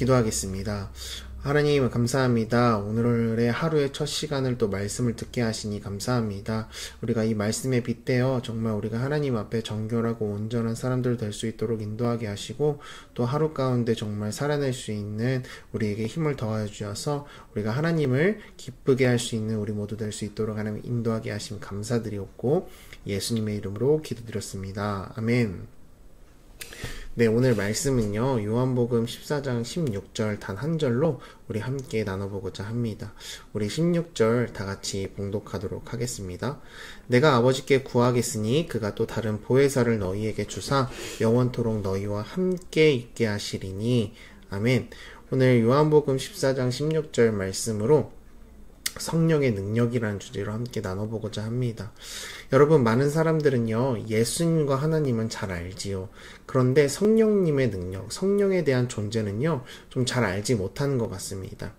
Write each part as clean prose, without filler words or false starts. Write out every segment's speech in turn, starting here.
기도하겠습니다. 하나님 감사합니다. 오늘의 하루의 첫 시간을 또 말씀을 듣게 하시니 감사합니다. 우리가 이 말씀에 빗대어 정말 우리가 하나님 앞에 정결하고 온전한 사람들 될 수 있도록 인도하게 하시고 또 하루 가운데 정말 살아낼 수 있는 우리에게 힘을 더하여 주셔서 우리가 하나님을 기쁘게 할 수 있는 우리 모두 될 수 있도록 하나님 인도하게 하심 감사드리옵고 예수님의 이름으로 기도드렸습니다. 아멘. 네, 오늘 말씀은요, 요한복음 14장 16절 단 한 절로 우리 함께 나눠보고자 합니다. 우리 16절 다 같이 봉독하도록 하겠습니다. 내가 아버지께 구하겠으니 그가 또 다른 보혜사를 너희에게 주사 영원토록 너희와 함께 있게 하시리니. 아멘. 오늘 요한복음 14장 16절 말씀으로 성령의 능력이라는 주제로 함께 나눠보고자 합니다. 여러분, 많은 사람들은요, 예수님과 하나님은 잘 알지요. 그런데 성령님의 능력, 성령에 대한 존재는요, 좀 잘 알지 못하는 것 같습니다.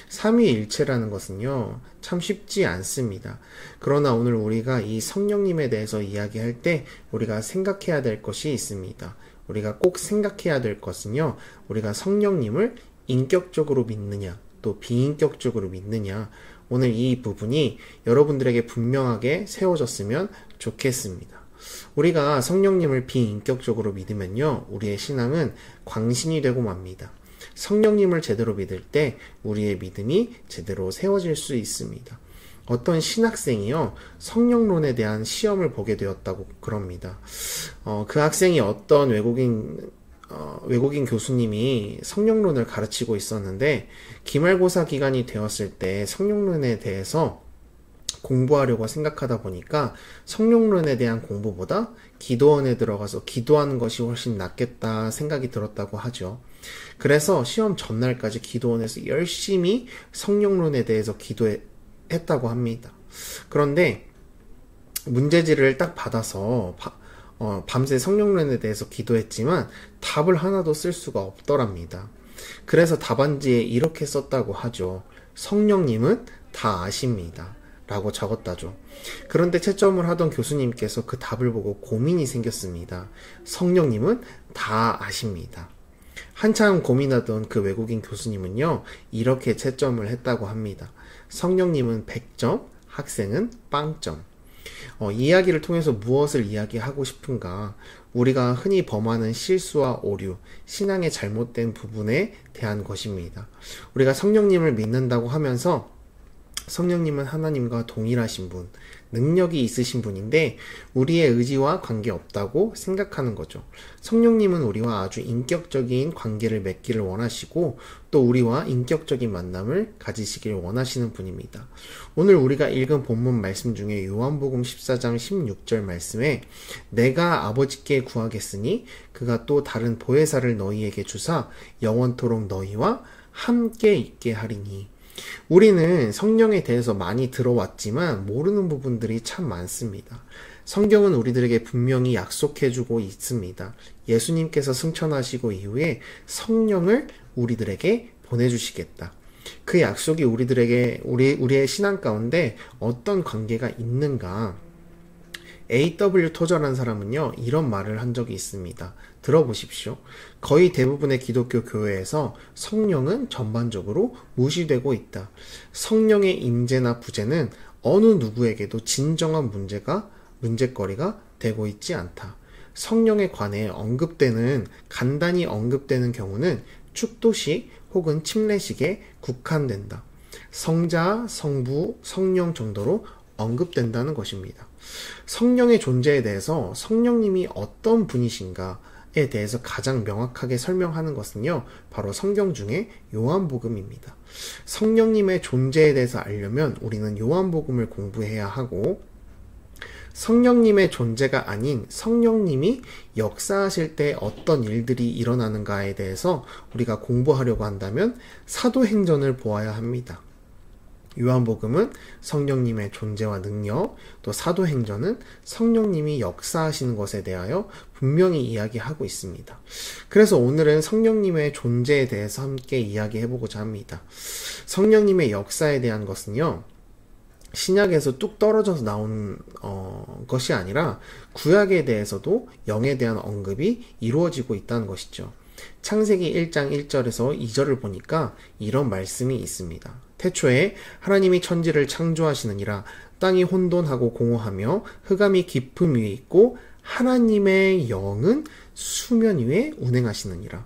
삼위일체라는 것은요, 참 쉽지 않습니다. 그러나 오늘 우리가 이 성령님에 대해서 이야기할 때 우리가 생각해야 될 것이 있습니다. 우리가 꼭 생각해야 될 것은요, 우리가 성령님을 인격적으로 믿느냐, 또 비인격적으로 믿느냐, 오늘 이 부분이 여러분들에게 분명하게 세워졌으면 좋겠습니다. 우리가 성령님을 비인격적으로 믿으면요, 우리의 신앙은 광신이 되고 맙니다. 성령님을 제대로 믿을 때 우리의 믿음이 제대로 세워질 수 있습니다. 어떤 신학생이요, 성령론에 대한 시험을 보게 되었다고 그럽니다. 그 학생이 어떤 외국인 교수님이 성령론을 가르치고 있었는데 기말고사 기간이 되었을 때 성령론에 대해서 공부하려고 생각하다 보니까 성령론에 대한 공부보다 기도원에 들어가서 기도하는 것이 훨씬 낫겠다 생각이 들었다고 하죠. 그래서 시험 전날까지 기도원에서 열심히 성령론에 대해서 기도했다고 합니다. 그런데 문제지를 딱 받아서 밤새 성령론에 대해서 기도했지만 답을 하나도 쓸 수가 없더랍니다. 그래서 답안지에 이렇게 썼다고 하죠. 성령님은 다 아십니다. 라고 적었다죠. 그런데 채점을 하던 교수님께서 그 답을 보고 고민이 생겼습니다. 성령님은 다 아십니다. 한참 고민하던 그 외국인 교수님은요, 이렇게 채점을 했다고 합니다. 성령님은 100점, 학생은 0점. 이야기를 통해서 무엇을 이야기하고 싶은가? 우리가 흔히 범하는 실수와 오류, 신앙의 잘못된 부분에 대한 것입니다. 우리가 성령님을 믿는다고 하면서 성령님은 하나님과 동일하신 분, 능력이 있으신 분인데 우리의 의지와 관계없다고 생각하는 거죠. 성령님은 우리와 아주 인격적인 관계를 맺기를 원하시고 또 우리와 인격적인 만남을 가지시길 원하시는 분입니다. 오늘 우리가 읽은 본문 말씀 중에 요한복음 14장 16절 말씀에 내가 아버지께 구하겠으니 그가 또 다른 보혜사를 너희에게 주사 영원토록 너희와 함께 있게 하리니. 우리는 성령에 대해서 많이 들어왔지만 모르는 부분들이 참 많습니다. 성경은 우리들에게 분명히 약속해주고 있습니다. 예수님께서 승천하시고 이후에 성령을 우리들에게 보내주시겠다. 그 약속이 우리의 신앙 가운데 어떤 관계가 있는가? A.W. 토저라는 사람은요, 이런 말을 한 적이 있습니다. 들어보십시오. 거의 대부분의 기독교 교회에서 성령은 전반적으로 무시되고 있다. 성령의 임재나 부재는 어느 누구에게도 진정한 문제거리가 되고 있지 않다. 성령에 관해 간단히 언급되는 경우는 축도식 혹은 침례식에 국한된다. 성자, 성부, 성령 정도로 언급된다는 것입니다. 성령의 존재에 대해서 성령님이 어떤 분이신가에 대해서 가장 명확하게 설명하는 것은요, 바로 성경 중에 요한복음입니다. 성령님의 존재에 대해서 알려면 우리는 요한복음을 공부해야 하고, 성령님의 존재가 아닌 성령님이 역사하실 때 어떤 일들이 일어나는가에 대해서 우리가 공부하려고 한다면 사도행전을 보아야 합니다. 요한복음은 성령님의 존재와 능력, 또 사도행전은 성령님이 역사하시는 것에 대하여 분명히 이야기하고 있습니다. 그래서 오늘은 성령님의 존재에 대해서 함께 이야기해보고자 합니다. 성령님의 역사에 대한 것은요, 신약에서 뚝 떨어져서 나온 것이 아니라 구약에 대해서도 영에 대한 언급이 이루어지고 있다는 것이죠. 창세기 1장 1절에서 2절을 보니까 이런 말씀이 있습니다. 태초에 하나님이 천지를 창조하시느니라. 땅이 혼돈하고 공허하며 흑암이 깊음 위에 있고 하나님의 영은 수면 위에 운행하시느니라.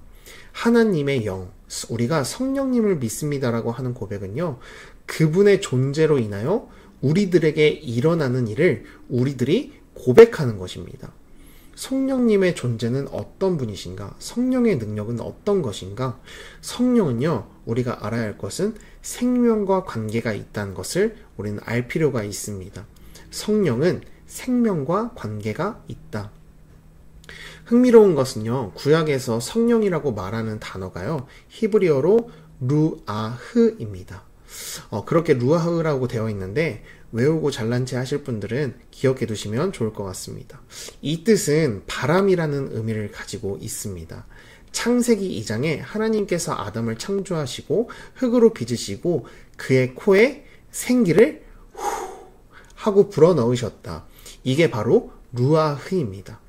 하나님의 영, 우리가 성령님을 믿습니다라고 하는 고백은요, 그분의 존재로 인하여 우리들에게 일어나는 일을 우리들이 고백하는 것입니다. 성령님의 존재는 어떤 분이신가? 성령의 능력은 어떤 것인가? 성령은요, 우리가 알아야 할 것은 생명과 관계가 있다는 것을 우리는 알 필요가 있습니다. 성령은 생명과 관계가 있다. 흥미로운 것은요, 구약에서 성령이라고 말하는 단어가요, 히브리어로 루아흐입니다. 그렇게 루아흐라고 되어 있는데 외우고 잘난 체 하실 분들은 기억해 두시면 좋을 것 같습니다. 이 뜻은 바람이라는 의미를 가지고 있습니다. 창세기 2장에 하나님께서 아담을 창조하시고 흙으로 빚으시고 그의 코에 생기를 후 하고 불어넣으셨다. 이게 바로 루아흐입니다.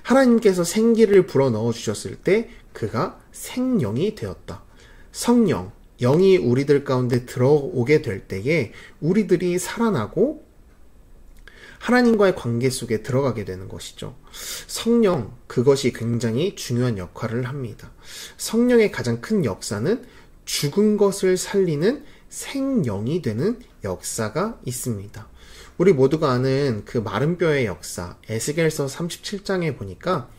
하나님께서 생기를 불어넣어 주셨을 때 그가 생령이 되었다. 성령, 영이 우리들 가운데 들어오게 될 때에 우리들이 살아나고 하나님과의 관계 속에 들어가게 되는 것이죠. 성령, 그것이 굉장히 중요한 역할을 합니다. 성령의 가장 큰 역사는 죽은 것을 살리는 생령이 되는 역사가 있습니다. 우리 모두가 아는 그 마른 뼈의 역사, 에스겔서 37장에 보니까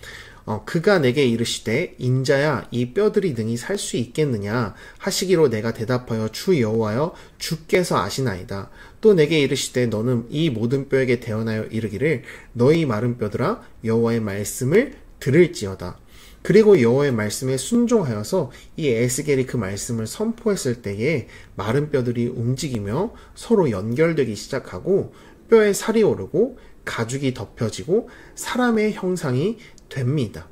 그가 내게 이르시되 인자야 이 뼈들이 능히 살 수 있겠느냐 하시기로 내가 대답하여 주 여호와여 주께서 아시나이다. 또 내게 이르시되 너는 이 모든 뼈에게 대언하여 이르기를 너희 마른 뼈들아 여호와의 말씀을 들을지어다. 그리고 여호와의 말씀에 순종하여서 이 에스겔이 그 말씀을 선포했을 때에 마른 뼈들이 움직이며 서로 연결되기 시작하고 뼈에 살이 오르고 가죽이 덮여지고 사람의 형상이 됩니다.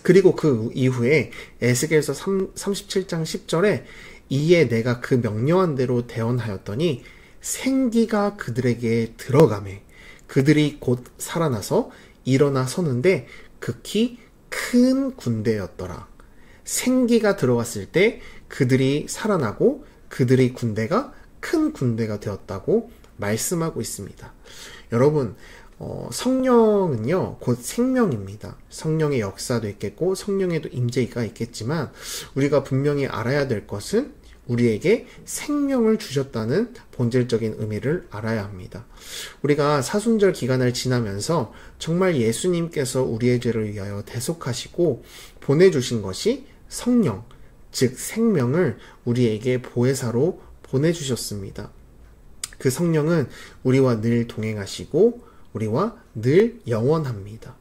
그리고 그 이후에 에스겔서 37장 10절에 이에 내가 그 명령한 대로 대언하였더니 생기가 그들에게 들어가매 그들이 곧 살아나서 일어나 서는데 극히 큰 군대였더라. 생기가 들어왔을 때 그들이 살아나고 그들의 군대가 큰 군대가 되었다고 말씀하고 있습니다. 여러분, 성령은요, 곧 생명입니다. 성령의 역사도 있겠고, 성령에도 임재가 있겠지만, 우리가 분명히 알아야 될 것은 우리에게 생명을 주셨다는 본질적인 의미를 알아야 합니다. 우리가 사순절 기간을 지나면서 정말 예수님께서 우리의 죄를 위하여 대속하시고 보내주신 것이 성령, 즉 생명을 우리에게 보혜사로 보내주셨습니다. 그 성령은 우리와 늘 동행하시고 우리와 늘 영원합니다.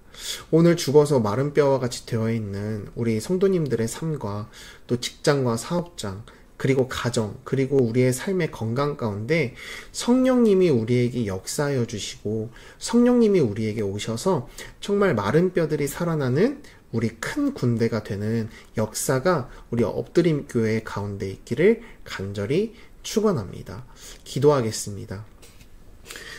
오늘 죽어서 마른 뼈와 같이 되어 있는 우리 성도님들의 삶과 또 직장과 사업장 그리고 가정 그리고 우리의 삶의 건강 가운데 성령님이 우리에게 역사하여 주시고 성령님이 우리에게 오셔서 정말 마른 뼈들이 살아나는 우리 큰 군대가 되는 역사가 우리 엎드림 교회 가운데 있기를 간절히 축원합니다. 기도하겠습니다.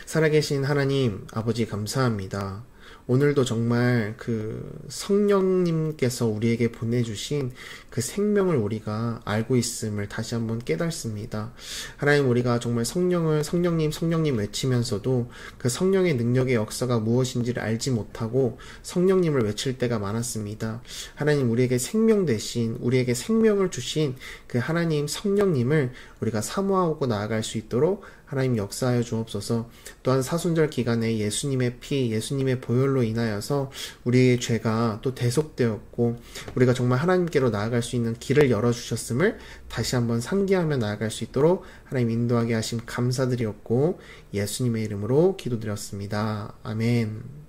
살아계신 하나님 아버지 감사합니다. 오늘도 정말 그 성령님께서 우리에게 보내주신 그 생명을 우리가 알고 있음을 다시 한번 깨닫습니다. 하나님, 우리가 정말 성령님 외치면서도 그 성령의 능력의 역사가 무엇인지를 알지 못하고 성령님을 외칠 때가 많았습니다. 하나님, 우리에게 생명 대신 우리에게 생명을 주신 그 하나님 성령님을 우리가 사모하고 나아갈 수 있도록 하나님 역사하여 주옵소서. 또한 사순절 기간에 예수님의 피, 예수님의 보혈로 인하여서 우리의 죄가 또 대속되었고 우리가 정말 하나님께로 나아갈 수 있는 길을 열어주셨음을 다시 한번 상기하며 나아갈 수 있도록 하나님 인도하게 하심 감사드리었고 예수님의 이름으로 기도드렸습니다. 아멘.